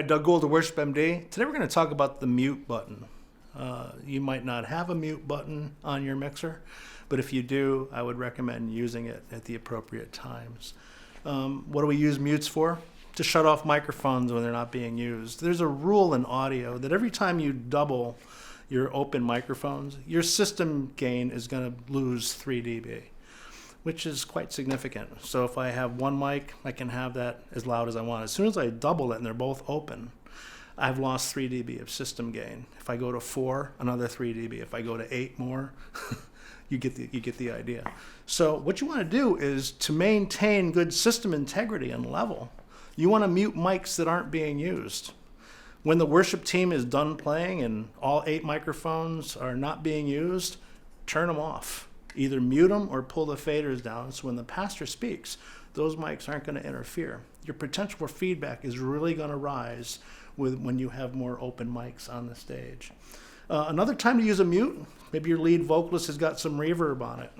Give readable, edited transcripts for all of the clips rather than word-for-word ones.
Hi, Doug Gould of WorshipMD. Today we're going to talk about the mute button. You might not have a mute button on your mixer, but if you do, I would recommend using it at the appropriate times. What do we use mutes for? To shut off microphones when they're not being used. There's a rule in audio that every time you double your open microphones, your system gain is going to lose 3 dB, which is quite significant. So if I have one mic, I can have that as loud as I want. As soon as I double it and they're both open, I've lost 3 dB of system gain. If I go to 4, another 3 dB. If I go to 8 more, you get the idea. So what you want to do is to maintain good system integrity and level, you want to mute mics that aren't being used. When the worship team is done playing and all 8 microphones are not being used, turn them off. Either mute them or pull the faders down so when the pastor speaks, those mics aren't going to interfere. Your potential for feedback is really going to rise when you have more open mics on the stage. Another time to use a mute, maybe your lead vocalist has got some reverb on it.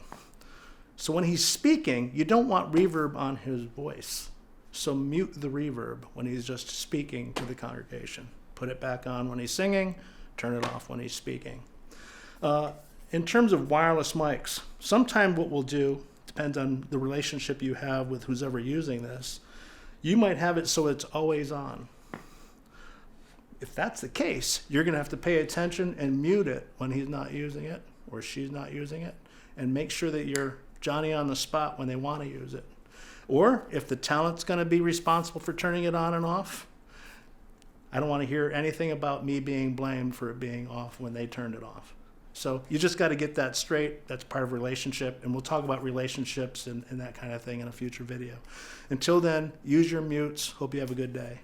So when he's speaking, you don't want reverb on his voice. So mute the reverb when he's just speaking to the congregation. Put it back on when he's singing, turn it off when he's speaking. In terms of wireless mics, sometimes what we'll do, depends on the relationship you have with who's ever using this, you might have it so it's always on. If that's the case, you're going to have to pay attention and mute it when he's not using it or she's not using it, and make sure that you're Johnny on the spot when they want to use it. Or if the talent's going to be responsible for turning it on and off, I don't want to hear anything about me being blamed for it being off when they turned it off. So you just got to get that straight. That's part of relationship, and we'll talk about relationships and that kind of thing in a future video. Until then, use your mutes. Hope you have a good day.